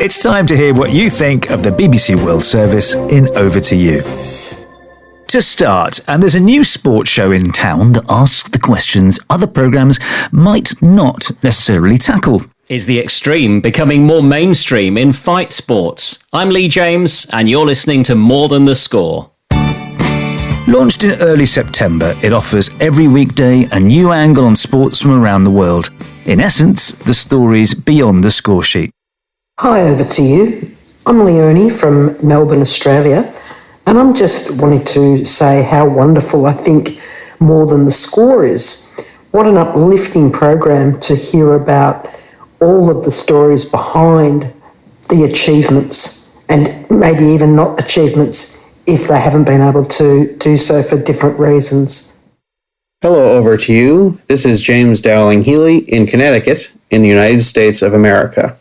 It's time to hear what you think of the BBC World Service in Over to You. To start, and there's a new sports show in town that asks the questions other programmes might not necessarily tackle. Is the extreme becoming more mainstream in fight sports? I'm Lee James, and you're listening to More Than the Score. Launched in early September, it offers every weekday a new angle on sports from around the world. In essence, the stories beyond the score sheet. Hi, over to you. I'm Leonie from Melbourne, Australia, and I'm just wanting to say how wonderful I think More Than the Score is. What an uplifting program to hear about all of the stories behind the achievements, and maybe even not achievements if they haven't been able to do so for different reasons. Hello, over to you. This is James Dowling Healy in Connecticut, in the United States of America.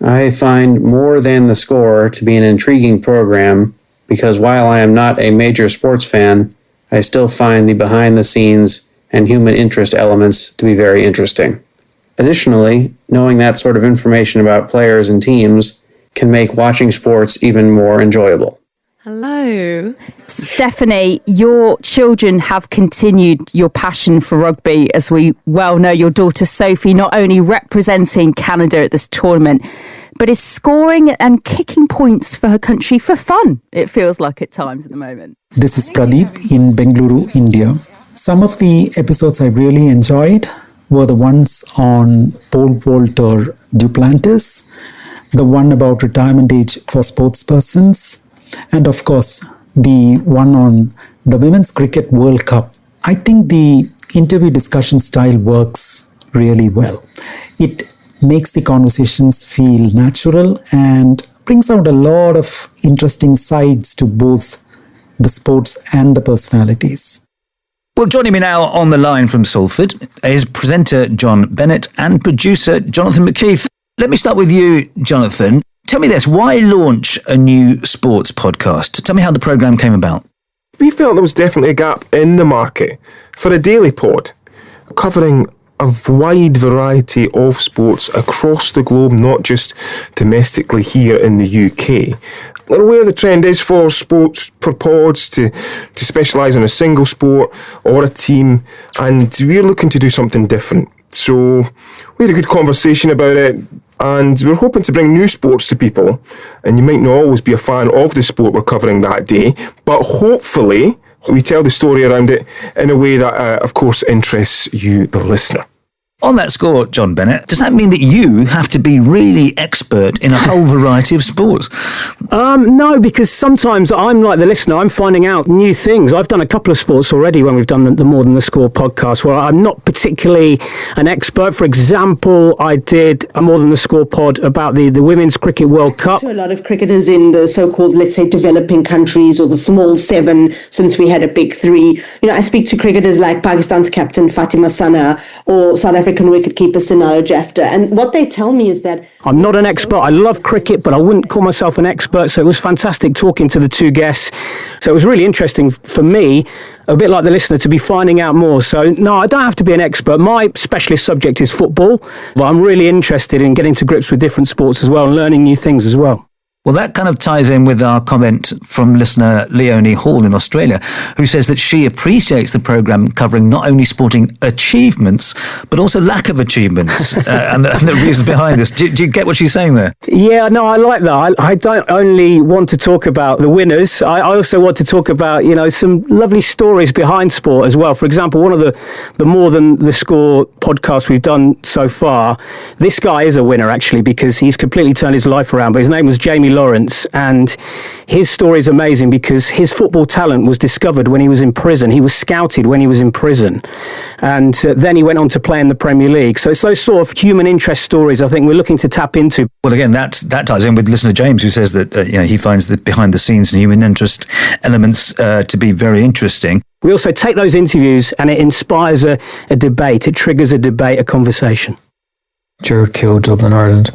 I find More Than the Score to be an intriguing program because while I am not a major sports fan, I still find the behind-the-scenes and human interest elements to be very interesting. Additionally, knowing that sort of information about players and teams can make watching sports even more enjoyable. Hello. Stephanie, your children have continued your passion for rugby, as we well know. Your daughter Sophie not only representing Canada at this tournament, but is scoring and kicking points for her country for fun, it feels like at times at the moment. This is Pradeep in Bengaluru, India. Some of the episodes I really enjoyed were the ones on Pole Vaulter Duplantis, the one about retirement age for sportspersons, and of course, the one on the Women's Cricket World Cup. I think the interview discussion style works really well. It makes the conversations feel natural and brings out a lot of interesting sides to both the sports and the personalities. Well, joining me now on the line from Salford is presenter John Bennett and producer Jonathan McKeith. Let me start with you, Jonathan. Tell me this, why launch a new sports podcast? Tell me how the programme came about. We felt there was definitely a gap in the market for a daily pod covering a wide variety of sports across the globe, not just domestically here in the UK. And where the trend is for sports, for pods to specialise in a single sport or a team, and we're looking to do something different. So we had a good conversation about it, and we're hoping to bring new sports to people. And you might not always be a fan of the sport we're covering that day, but hopefully we tell the story around it in a way that, of course, interests you, the listener. On that score, John Bennett, does that mean that you have to be really expert in a whole variety of sports? No, because sometimes I'm like the listener, I'm finding out new things. I've done a couple of sports already when we've done the More Than the Score podcast where I'm not particularly an expert. For example, I did a More Than the Score pod about the Women's Cricket World Cup. To a lot of cricketers in the so-called, let's say, developing countries or the small seven, since we had a big three. You know, I speak to cricketers like Pakistan's captain Fatima Sana or South African wicketkeeper Sinara Jafta, and what they tell me is that I'm not an expert. I love cricket, but I wouldn't call myself an expert. So it was fantastic talking to the two guests. So it was really interesting for me, a bit like the listener, to be finding out more. So no, I don't have to be an expert. My specialist subject is football, but I'm really interested in getting to grips with different sports as well and learning new things as well. Well, that kind of ties in with our comment from listener Leonie Hall in Australia, who says that she appreciates the programme covering not only sporting achievements, but also lack of achievements and the reasons behind this. Do you get what she's saying there? Yeah, no, I like that. I don't only want to talk about the winners. I also want to talk about, you know, some lovely stories behind sport as well. For example, one of the More Than the Score podcasts we've done so far, this guy is a winner, actually, because he's completely turned his life around. But his name was Jamie Lawrence, and his story is amazing because his football talent was discovered when he was in prison. He was scouted when he was in prison, and then he went on to play in the Premier League. So it's those sort of human interest stories I think we're looking to tap into. Well, again, that ties in with listener James, who says that he finds the behind the scenes and human interest elements to be very interesting. We also take those interviews and it inspires a debate. It triggers a debate, a conversation. Gerard Keogh, Dublin, Ireland.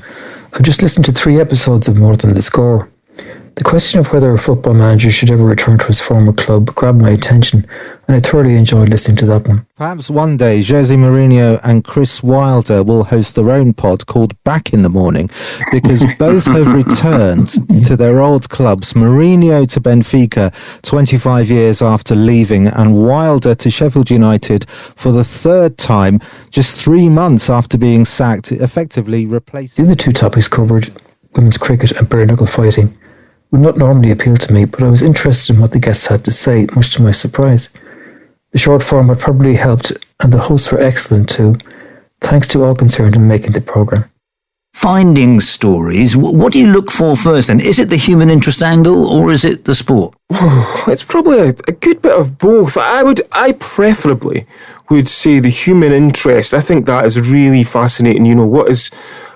I've just listened to 3 episodes of More Than the Score. The question of whether a football manager should ever return to his former club grabbed my attention, and I thoroughly enjoyed listening to that one. Perhaps one day Jose Mourinho and Chris Wilder will host their own pod called Back in the Morning, because both have returned to their old clubs. Mourinho to Benfica 25 years after leaving, and Wilder to Sheffield United for the third time just 3 months after being sacked, effectively replacing... The other two topics covered, women's cricket and bare knuckle fighting, would not normally appeal to me, but I was interested in what the guests had to say, much to my surprise. The short format probably helped, and the hosts were excellent too. Thanks to all concerned in making the programme. Finding stories, what do you look for first then? Is it the human interest angle or is it the sport? It's probably a good bit of both. I preferably would say the human interest. I think that is really fascinating.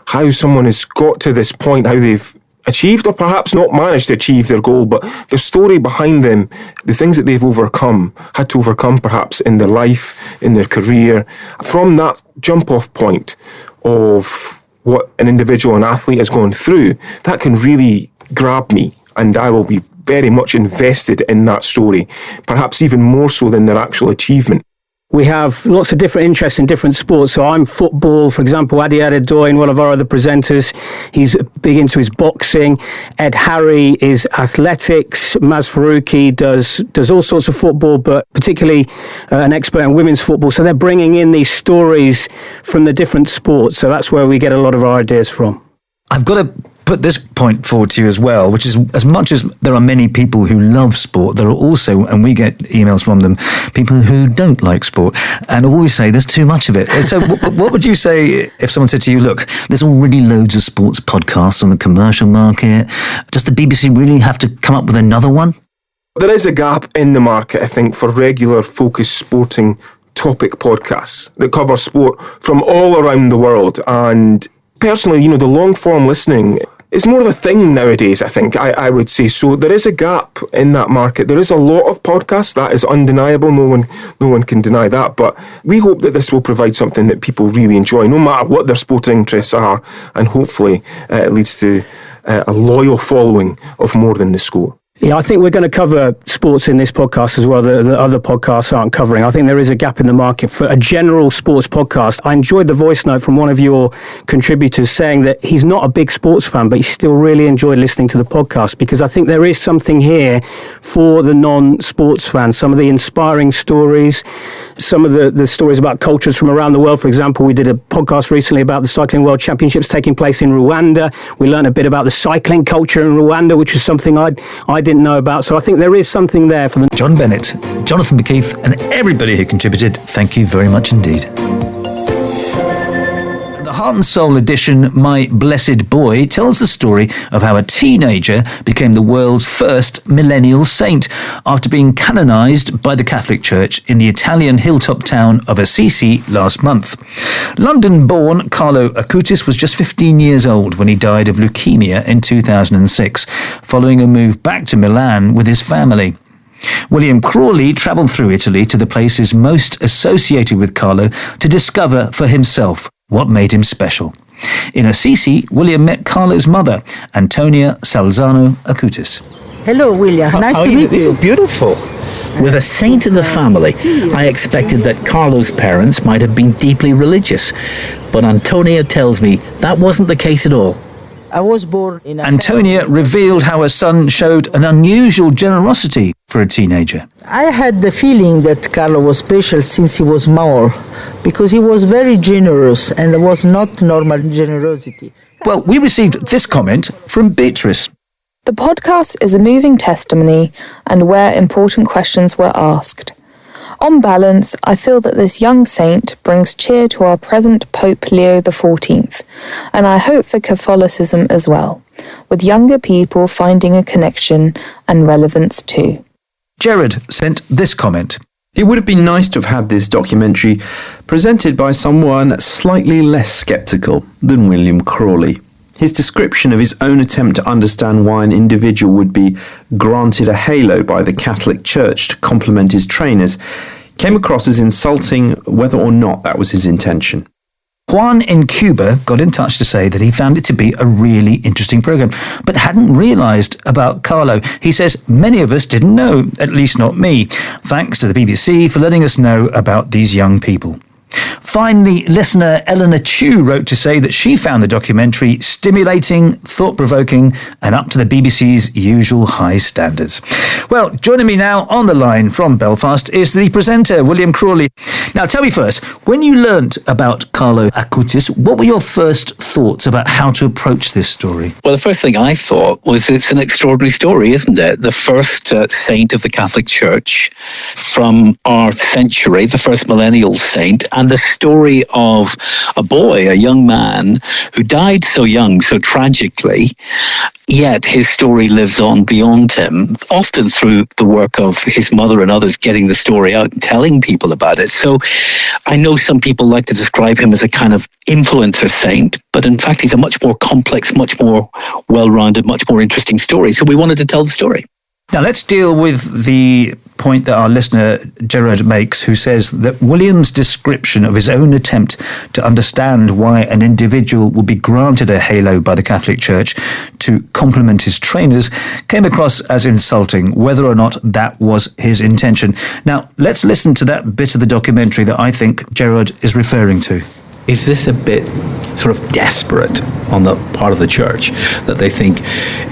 How someone has got to this point, how they've achieved or perhaps not managed to achieve their goal, but the story behind them, the things that they've had to overcome perhaps in their life, in their career. From that jump-off point of what an individual, an athlete has gone through, that can really grab me, and I will be very much invested in that story, perhaps even more so than their actual achievement. We have lots of different interests in different sports. So I'm football, for example. Adi Adedoyin, one of our other presenters, he's big into his boxing. Ed Harry is athletics. Maz Faruqi does all sorts of football, but particularly an expert in women's football. So they're bringing in these stories from the different sports. So that's where we get a lot of our ideas from. I've got to put this point forward to you as well, which is, as much as there are many people who love sport, there are also, and we get emails from them, people who don't like sport and always say there's too much of it. So what would you say if someone said to you, look, there's already loads of sports podcasts on the commercial market. Does the BBC really have to come up with another one? There is a gap in the market, I think, for regular focused sporting topic podcasts that cover sport from all around the world. And personally, the long form listening is more of a thing nowadays, I think, I would say. So there is a gap in that market. There is a lot of podcasts, that is undeniable. No one can deny that. But we hope that this will provide something that people really enjoy, no matter what their sporting interests are. And hopefully it leads to a loyal following of More Than the Score. Yeah, I think we're going to cover sports in this podcast as well that the other podcasts aren't covering. I think there is a gap in the market for a general sports podcast. I enjoyed the voice note from one of your contributors saying that he's not a big sports fan, but he still really enjoyed listening to the podcast, because I think there is something here for the non-sports fans. Some of the inspiring stories, some of the stories about cultures from around the world. For example, we did a podcast recently about the Cycling World Championships taking place in Rwanda. We learned a bit about the cycling culture in Rwanda, which is something I didn't know about. So I think there is something there for them. John Bennett, Jonathan McKeith, and everybody who contributed, thank you very much indeed. The Heart and Soul edition, My Blessed Boy, tells the story of how a teenager became the world's first millennial saint after being canonized by the Catholic Church in the Italian hilltop town of Assisi last month. London-born Carlo Acutis was just 15 years old when he died of leukemia in 2006, following a move back to Milan with his family. William Crawley travelled through Italy to the places most associated with Carlo to discover for himself what made him special. In Assisi, William met Carlo's mother, Antonia Salzano Acutis. Hello, William. Nice to meet you. This is beautiful. With a saint in the family, I expected that Carlo's parents might have been deeply religious, but Antonia tells me that wasn't the case at all. I was born in Antonia revealed how her son showed an unusual generosity for a teenager. I had the feeling that Carlo was special since he was small, because he was very generous and there was not normal generosity. Well, we received this comment from Beatrice. The podcast is a moving testimony and where important questions were asked. On balance, I feel that this young saint brings cheer to our present Pope Leo XIV, and I hope for Catholicism as well, with younger people finding a connection and relevance too. Jared sent this comment. It would have been nice to have had this documentary presented by someone slightly less sceptical than William Crawley. His description of his own attempt to understand why an individual would be granted a halo by the Catholic Church to complement his trainers came across as insulting, whether or not that was his intention. Juan in Cuba got in touch to say that he found it to be a really interesting program, but hadn't realised about Carlo. He says many of us didn't know, at least not me. Thanks to the BBC for letting us know about these young people. Finally, listener Eleanor Chu wrote to say that she found the documentary stimulating, thought-provoking, and up to the BBC's usual high standards. Well, joining me now on the line from Belfast is the presenter, William Crawley. Now, tell me first, when you learnt about Carlo Acutis, what were your first thoughts about how to approach this story? Well, the first thing I thought was it's an extraordinary story, isn't it? The first saint of the Catholic Church from our century, the first millennial saint, and the story of a boy, a young man, who died so young, so tragically, yet his story lives on beyond him, often through the work of his mother and others getting the story out and telling people about it. So I know some people like to describe him as a kind of influencer saint, but in fact he's a much more complex, much more well-rounded, much more interesting story. So we wanted to tell the story. Now, let's deal with the point that our listener Gerard makes, who says that William's description of his own attempt to understand why an individual would be granted a halo by the Catholic Church to compliment his trainers came across as insulting, whether or not that was his intention. Now, let's listen to that bit of the documentary that I think Gerard is referring to. Is this a bit sort of desperate on the part of the church that they think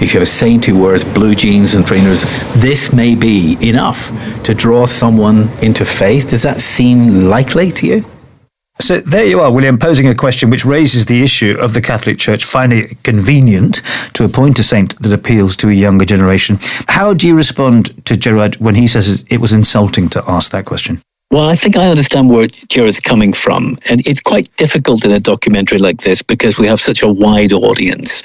if you have a saint who wears blue jeans and trainers, this may be enough to draw someone into faith? Does that seem likely to you? So there you are, William, posing a question which raises the issue of the Catholic Church finding it convenient to appoint a saint that appeals to a younger generation. How do you respond to Gerard when he says it was insulting to ask that question? Well, I think I understand where Gerard's coming from. And it's quite difficult in a documentary like this because we have such a wide audience.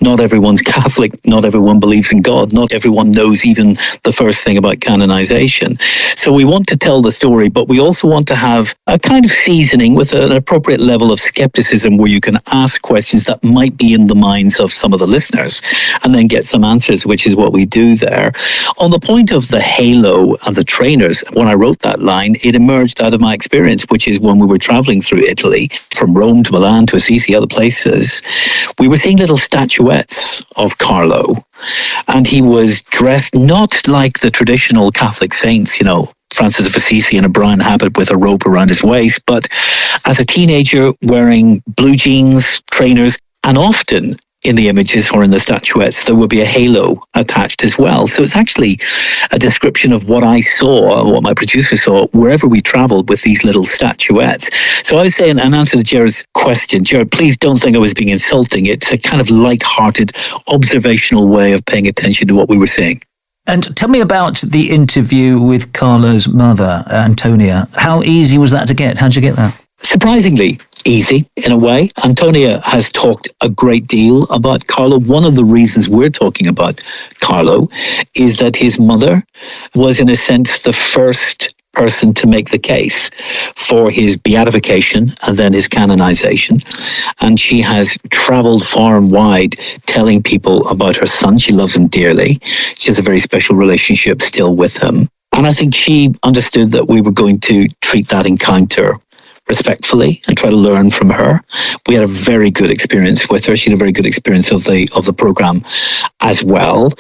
Not everyone's Catholic, not everyone believes in God, not everyone knows even the first thing about canonization. So we want to tell the story, but we also want to have a kind of seasoning with an appropriate level of skepticism where you can ask questions that might be in the minds of some of the listeners and then get some answers, which is what we do there. On the point of the halo and the trainers, when I wrote that line, it emerged out of my experience, which is when we were traveling through Italy, from Rome to Milan to Assisi, other places, we were seeing little statuettes of Carlo. And he was dressed not like the traditional Catholic saints, you know, Francis of Assisi in a brown habit with a rope around his waist, but as a teenager wearing blue jeans, trainers, and often in the images or in the statuettes, there would be a halo attached as well. So it's actually a description of what I saw, what my producer saw, wherever we traveled with these little statuettes. So I would say, in answer to Gerard's question, Gerard, please don't think I was being insulting. It's a kind of light-hearted, observational way of paying attention to what we were seeing. And tell me about the interview with Carlo's mother, Antonia. How easy was that to get? How'd you get that? Surprisingly easy, in a way. Antonia has talked a great deal about Carlo. One of the reasons we're talking about Carlo is that his mother was, in a sense, the first person to make the case for his beatification and then his canonization. And she has traveled far and wide telling people about her son. She loves him dearly. She has a very special relationship still with him. And I think she understood that we were going to treat that encounter respectfully and try to learn from her. We had a very good experience with her. She had a very good experience of the program as well.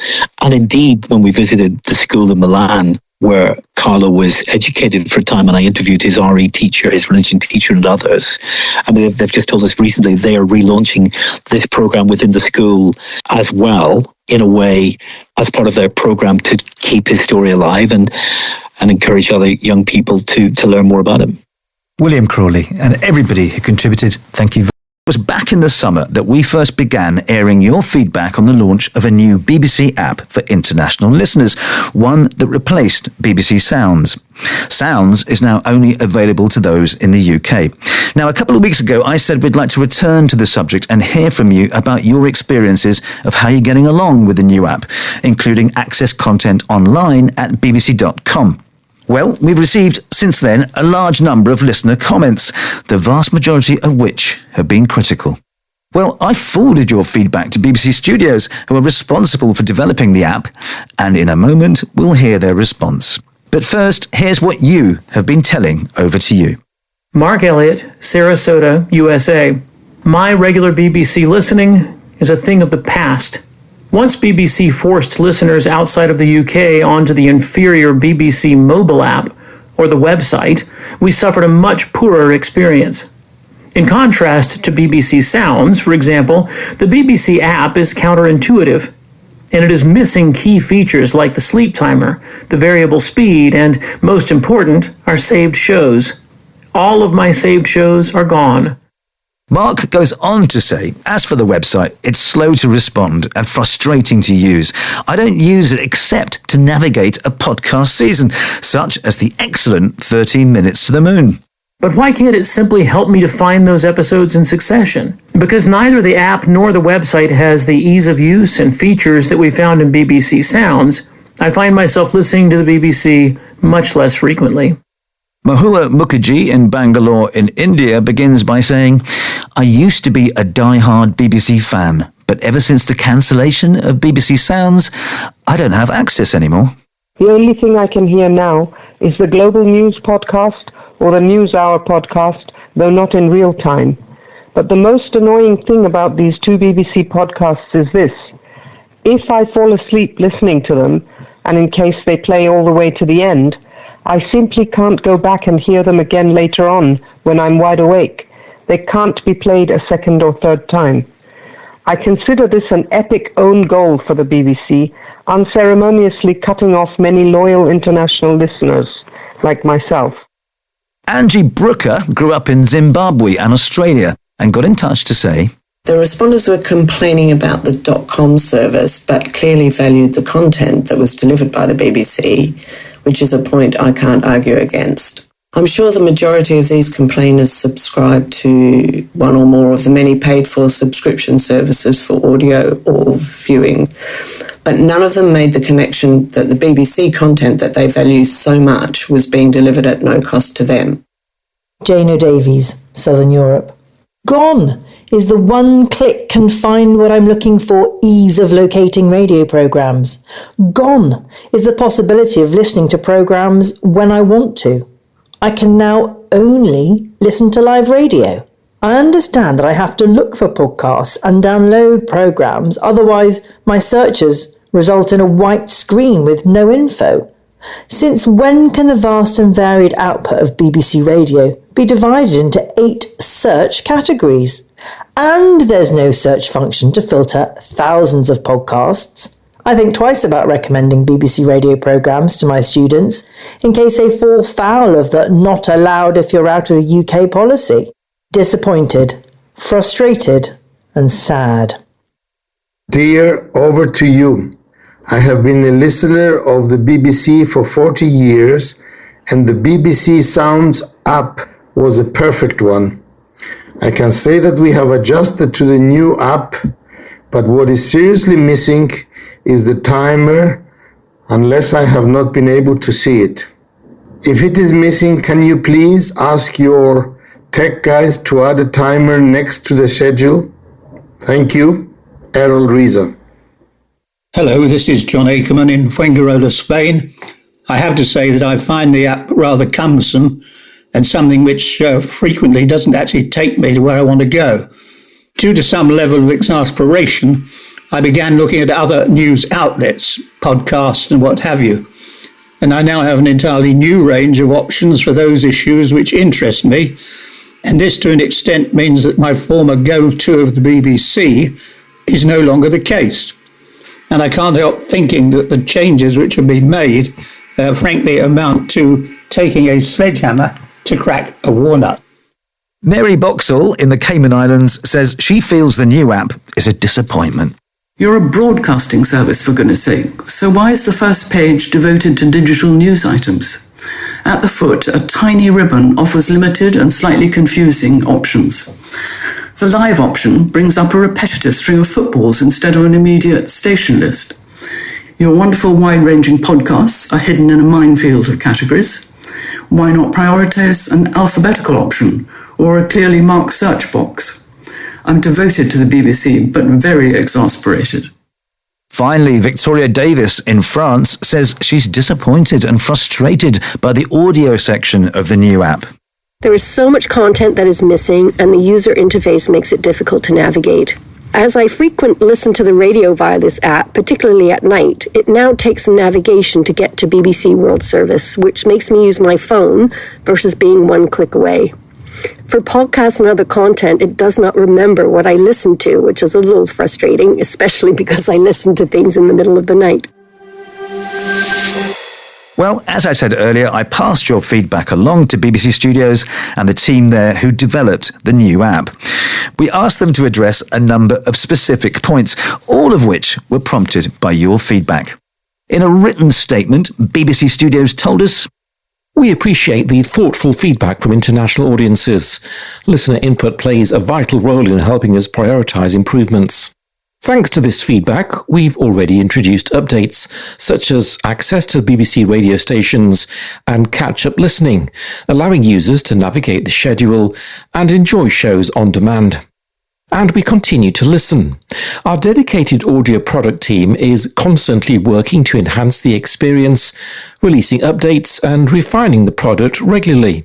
And indeed, when we visited the school in Milan, where Carlo was educated for a time, and I interviewed his RE teacher, his religion teacher, and others. I mean, they've just told us recently they are relaunching this program within the school as well, in a way, as part of their program to keep his story alive and encourage other young people to learn more about him. William Crawley and everybody who contributed, thank you very much. It was back in the summer that we first began airing your feedback on the launch of a new BBC app for international listeners, one that replaced BBC Sounds. Sounds is now only available to those in the UK. Now, a couple of weeks ago, I said we'd like to return to the subject and hear from you about your experiences of how you're getting along with the new app, including access content online at bbc.com. Well, we've received, since then, a large number of listener comments, the vast majority of which have been critical. Well, I forwarded your feedback to BBC Studios, who are responsible for developing the app, and in a moment, we'll hear their response. But first, here's what you have been telling over to you. Mark Elliott, Sarasota, USA. My regular BBC listening is a thing of the past. Once BBC forced listeners outside of the UK onto the inferior BBC mobile app, or the website, we suffered a much poorer experience. In contrast to BBC Sounds, for example, the BBC app is counterintuitive, and it is missing key features like the sleep timer, the variable speed, and, most important, our saved shows. All of my saved shows are gone. Mark goes on to say, as for the website, it's slow to respond and frustrating to use. I don't use it except to navigate a podcast season, such as the excellent 13 Minutes to the Moon. But why can't it simply help me to find those episodes in succession? Because neither the app nor the website has the ease of use and features that we found in BBC Sounds, I find myself listening to the BBC much less frequently. Mahua Mukherjee in Bangalore in India begins by saying, I used to be a die-hard BBC fan, but ever since the cancellation of BBC Sounds, I don't have access anymore. The only thing I can hear now is the Global News podcast or the News Hour podcast, though not in real time. But the most annoying thing about these two BBC podcasts is this. If I fall asleep listening to them, and in case they play all the way to the end, I simply can't go back and hear them again later on when I'm wide awake. They can't be played a second or third time. I consider this an epic own goal for the BBC, unceremoniously cutting off many loyal international listeners like myself. Angie Brooker grew up in Zimbabwe and Australia and got in touch to say, The responders were complaining about the .com service, but clearly valued the content that was delivered by the BBC, which is a point I can't argue against. I'm sure the majority of these complainers subscribe to one or more of the many paid-for subscription services for audio or viewing, but none of them made the connection that the BBC content that they value so much was being delivered at no cost to them. Jane O'Davies, Southern Europe. Gone is the one click can find what I'm looking for ease of locating radio programmes. Gone is the possibility of listening to programmes when I want to. I can now only listen to live radio. I understand that I have to look for podcasts and download programmes, otherwise my searches result in a white screen with no info. Since when can the vast and varied output of BBC Radio be divided into 8 search categories? And there's no search function to filter thousands of podcasts. I think twice about recommending BBC Radio programmes to my students in case they fall foul of the not allowed if you're out of the UK policy. Disappointed, frustrated, and sad. Dear, over to you. I have been a listener of the BBC for 40 years, and the BBC Sounds app was a perfect one. I can say that we have adjusted to the new app, but what is seriously missing is the timer, unless I have not been able to see it. If it is missing, can you please ask your tech guys to add a timer next to the schedule? Thank you, Errol Reza. Hello, this is John Akerman in Fuengirola, Spain. I have to say that I find the app rather cumbersome and something which frequently doesn't actually take me to where I want to go. Due to some level of exasperation, I began looking at other news outlets, podcasts and what have you. And I now have an entirely new range of options for those issues which interest me. And this to an extent means that my former go-to of the BBC is no longer the case. And I can't help thinking that the changes which have been made, frankly, amount to taking a sledgehammer to crack a walnut. Mary Boxall in the Cayman Islands says she feels the new app is a disappointment. You're a broadcasting service, for goodness sake, so why is the first page devoted to digital news items? At the foot, a tiny ribbon offers limited and slightly confusing options. The live option brings up a repetitive string of footballs instead of an immediate station list. Your wonderful wide-ranging podcasts are hidden in a minefield of categories. Why not prioritise an alphabetical option or a clearly marked search box? I'm devoted to the BBC, but very exasperated. Finally, Victoria Davis in France says she's disappointed and frustrated by the audio section of the new app. There is so much content that is missing, and the user interface makes it difficult to navigate. As I frequently listen to the radio via this app, particularly at night, it now takes some navigation to get to BBC World Service, which makes me use my phone versus being one click away. For podcasts and other content, it does not remember what I listen to, which is a little frustrating, especially because I listen to things in the middle of the night. Well, as I said earlier, I passed your feedback along to BBC Studios and the team there who developed the new app. We asked them to address a number of specific points, all of which were prompted by your feedback. In a written statement, BBC Studios told us, "We appreciate the thoughtful feedback from international audiences. Listener input plays a vital role in helping us prioritise improvements. Thanks to this feedback, we've already introduced updates, such as access to BBC radio stations and catch-up listening, allowing users to navigate the schedule and enjoy shows on demand. And we continue to listen. Our dedicated audio product team is constantly working to enhance the experience, releasing updates and refining the product regularly.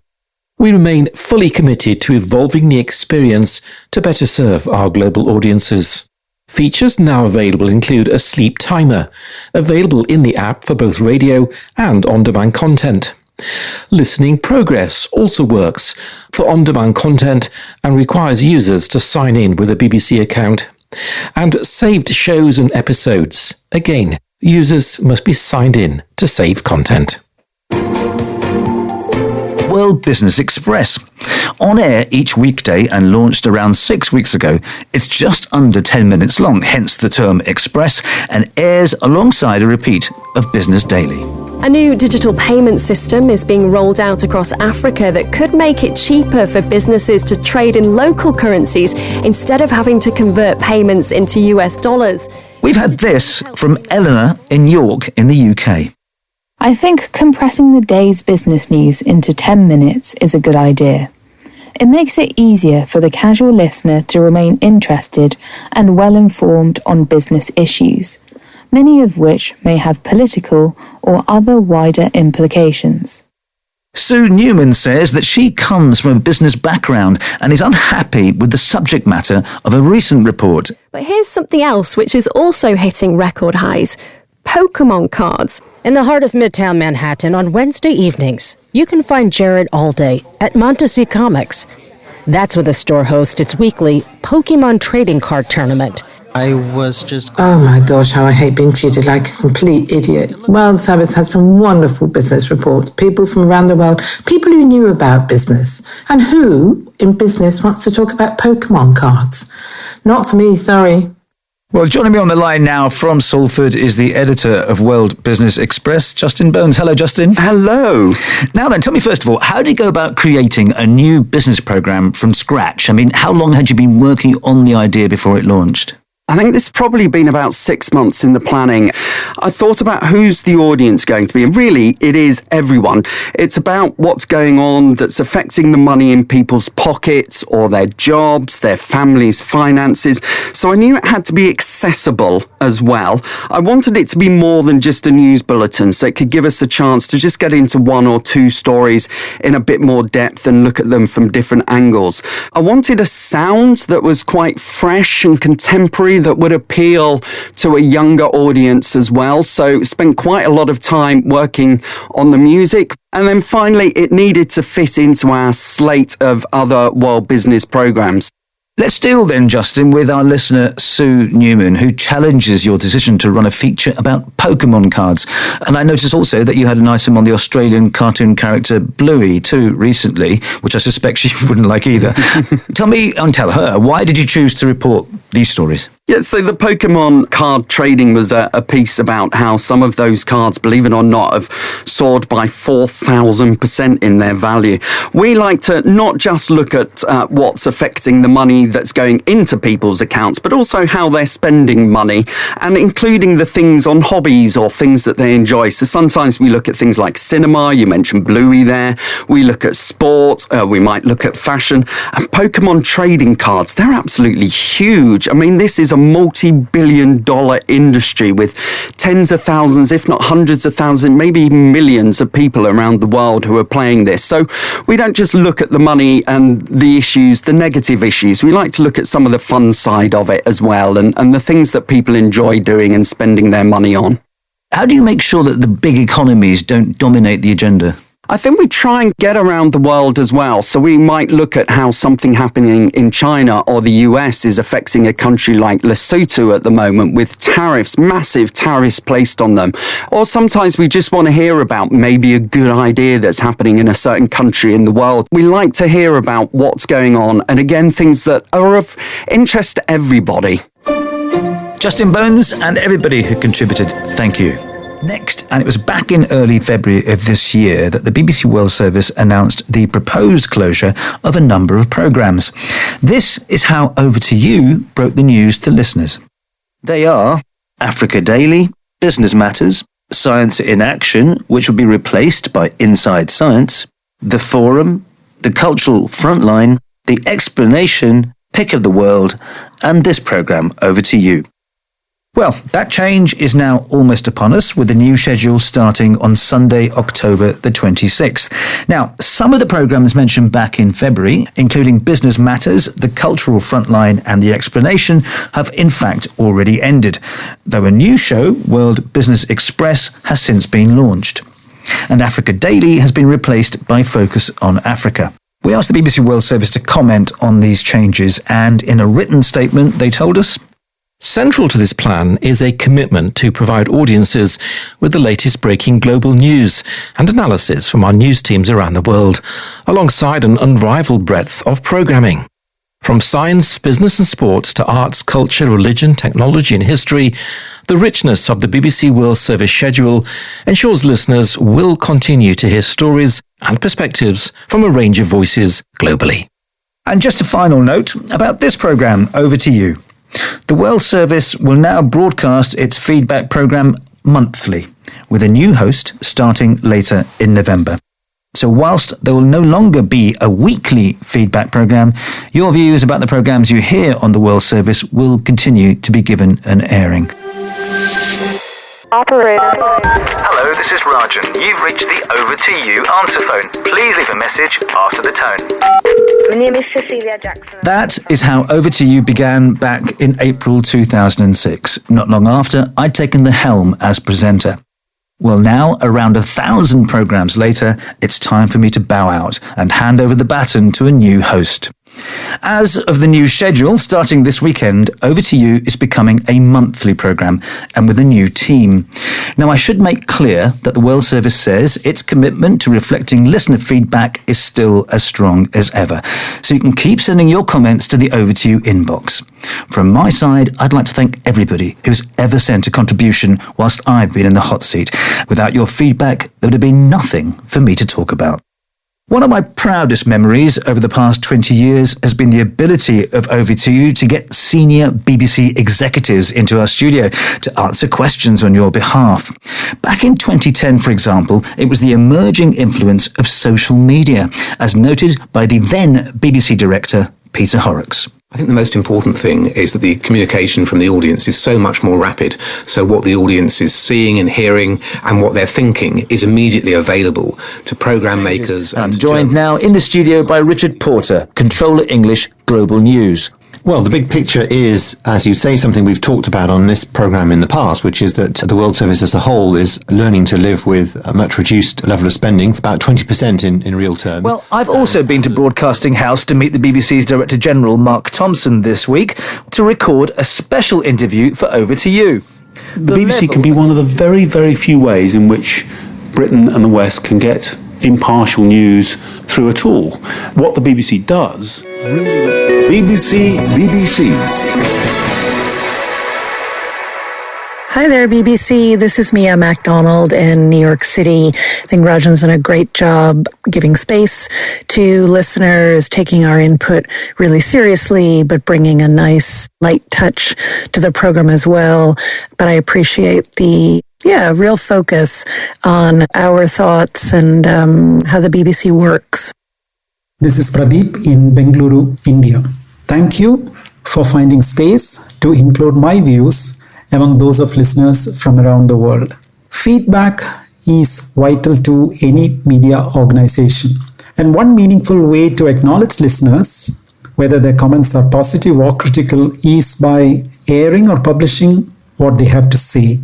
We remain fully committed to evolving the experience to better serve our global audiences. Features now available include a sleep timer, available in the app for both radio and on-demand content. Listening progress also works for on-demand content and requires users to sign in with a BBC account. And saved shows and episodes. Again, users must be signed in to save content." World Business Express. On air each weekday and launched around 6 weeks ago, it's just under 10 minutes long, hence the term Express, and airs alongside a repeat of Business Daily. A new digital payment system is being rolled out across Africa that could make it cheaper for businesses to trade in local currencies instead of having to convert payments into US dollars. We've had this from Eleanor in York in the UK. I think compressing the day's business news into 10 minutes is a good idea. It makes it easier for the casual listener to remain interested and well informed on business issues, many of which may have political or other wider implications. Sue Newman says that she comes from a business background and is unhappy with the subject matter of a recent report. But here's something else which is also hitting record highs. Pokemon cards. In the heart of Midtown Manhattan on Wednesday evenings, you can find Jared all day at Montesee Comics. That's where the store hosts its weekly Pokemon trading card tournament. Oh my gosh, how I hate being treated like a complete idiot. World Service has some wonderful business reports. People from around the world, people who knew about business. And who in business wants to talk about Pokemon cards? Not for me, sorry. Well, joining me on the line now from Salford is the editor of World Business Express, Justin Bones. Hello, Justin. Hello. Now then, tell me first of all, how did you go about creating a new business programme from scratch? I mean, how long had you been working on the idea before it launched? I think this has probably been about 6 months in the planning. I thought about who's the audience going to be, and really it is everyone. It's about what's going on that's affecting the money in people's pockets or their jobs, their families' finances. So I knew it had to be accessible as well. I wanted it to be more than just a news bulletin, so it could give us a chance to just get into one or two stories in a bit more depth and look at them from different angles. I wanted a sound that was quite fresh and contemporary, that would appeal to a younger audience as well. So spent quite a lot of time working on the music. And then finally, it needed to fit into our slate of other World Business programs. Let's deal then, Justin, with our listener, Sue Newman, who challenges your decision to run a feature about Pokemon cards. And I noticed also that you had an item on the Australian cartoon character Bluey too recently, which I suspect she wouldn't like either. Tell me, and tell her, why did you choose to report these stories? Yeah, so the Pokemon card trading was a piece about how some of those cards, believe it or not, have soared by 4,000% in their value. We like to not just look at what's affecting the money that's going into people's accounts, but also how they're spending money, and including the things on hobbies or things that they enjoy. So sometimes we look at things like cinema, you mentioned Bluey there, we look at sport, we might look at fashion, and Pokemon trading cards, they're absolutely huge. I mean, this is a multi-billion-dollar industry with tens of thousands, if not hundreds of thousands, maybe even millions of people around the world who are playing this. So we don't just look at the money and the issues, the negative issues. We like to look at some of the fun side of it as well, and the things that people enjoy doing and spending their money on. How do you make sure that the big economies don't dominate the agenda? I think we try and get around the world as well. So we might look at how something happening in China or the US is affecting a country like Lesotho at the moment with tariffs, massive tariffs placed on them. Or sometimes we just want to hear about maybe a good idea that's happening in a certain country in the world. We like to hear about what's going on, and again, things that are of interest to everybody. Justin Bones and everybody who contributed, thank you. Next, and it was back in early February of this year that the BBC World Service announced the proposed closure of a number of programmes. This is how Over to You broke the news to listeners. They are Africa Daily, Business Matters, Science in Action, which will be replaced by Inside Science, The Forum, The Cultural Frontline, The Explanation, Pick of the World, and this programme, Over to You. Well, that change is now almost upon us, with the new schedule starting on Sunday, October the 26th. Now, some of the programmes mentioned back in February, including Business Matters, The Cultural Frontline and The Explanation, have in fact already ended, though a new show, World Business Express, has since been launched. And Africa Daily has been replaced by Focus on Africa. We asked the BBC World Service to comment on these changes, and in a written statement they told us, central to this plan is a commitment to provide audiences with the latest breaking global news and analysis from our news teams around the world, alongside an unrivaled breadth of programming. From science, business and sports to arts, culture, religion, technology and history, the richness of the BBC World Service schedule ensures listeners will continue to hear stories and perspectives from a range of voices globally. And just a final note about this programme, Over to You. The World Service will now broadcast its feedback programme monthly, with a new host starting later in November. So whilst there will no longer be a weekly feedback programme, your views about the programmes you hear on the World Service will continue to be given an airing. Operator. Hello, this is Rajan. You've reached the Over to You answer phone. Please leave a message after the tone. My name is Cecilia Jackson. That is how Over to You began back in April 2006. Not long after, I'd taken the helm as presenter. Well, now, around 1,000 programmes later, it's time for me to bow out and hand over the baton to a new host. As of the new schedule, starting this weekend, Over to You is becoming a monthly programme and with a new team. Now, I should make clear that the World Service says its commitment to reflecting listener feedback is still as strong as ever. So you can keep sending your comments to the Over to You inbox. From my side, I'd like to thank everybody who's ever sent a contribution whilst I've been in the hot seat. Without your feedback, there would have been nothing for me to talk about. One of my proudest memories over the past 20 years has been the ability of Over to You to get senior BBC executives into our studio to answer questions on your behalf. Back in 2010, for example, it was the emerging influence of social media, as noted by the then BBC director, Peter Horrocks. I think the most important thing is that the communication from the audience is so much more rapid. So what the audience is seeing and hearing and what they're thinking is immediately available to programme makers. I'm joined now in the studio by Richard Porter, Controller English Global News. Well, the big picture is, as you say, something we've talked about on this programme in the past, which is that the World Service as a whole is learning to live with a much reduced level of spending, about 20% in real terms. Well, I've also been to Broadcasting House to meet the BBC's Director General, Mark Thompson, this week to record a special interview for Over to You. The BBC can be one of the very, very few ways in which Britain and the West can get impartial news through a tool. What the BBC does... BBC. Hi there, BBC. This is Mia MacDonald in New York City. I think Rajan's done a great job giving space to listeners, taking our input really seriously, but bringing a nice light touch to the program as well. But I appreciate the real focus on our thoughts and how the BBC works. This is Pradeep in Bengaluru, India. Thank you for finding space to include my views among those of listeners from around the world. Feedback is vital to any media organization. And one meaningful way to acknowledge listeners, whether their comments are positive or critical, is by airing or publishing what they have to say.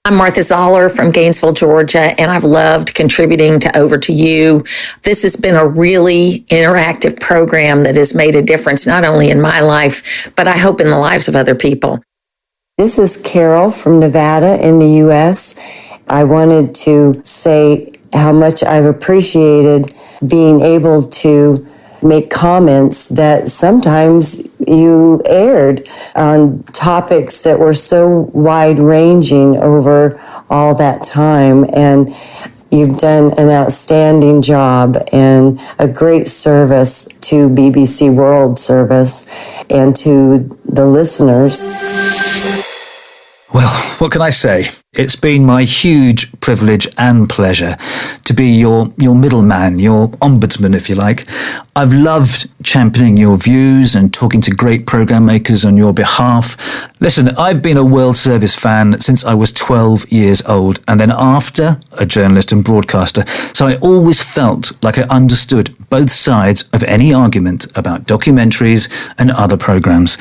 I'm Martha Zoller from Gainesville, Georgia, and I've loved contributing to Over to You. This has been a really interactive program that has made a difference not only in my life, but I hope in the lives of other people. This is Carol from Nevada in the U.S. I wanted to say how much I've appreciated being able to make comments that sometimes you aired on topics that were so wide-ranging over all that time. And you've done an outstanding job and a great service to BBC World Service and to the listeners. Well, what can I say? It's been my huge privilege and pleasure to be your middleman, your ombudsman, if you like. I've loved championing your views and talking to great program makers on your behalf. Listen, I've been a World Service fan since I was 12 years old, and then after, a journalist and broadcaster. So I always felt like I understood both sides of any argument about documentaries and other programs.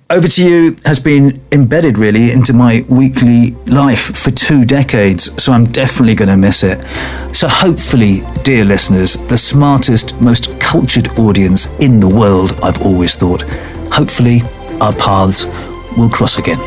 Over to You has been embedded really into my weekly life for 2 decades, so I'm definitely going to miss it. So hopefully, dear listeners, the smartest, most cultured audience in the world, I've always thought, hopefully our paths will cross again.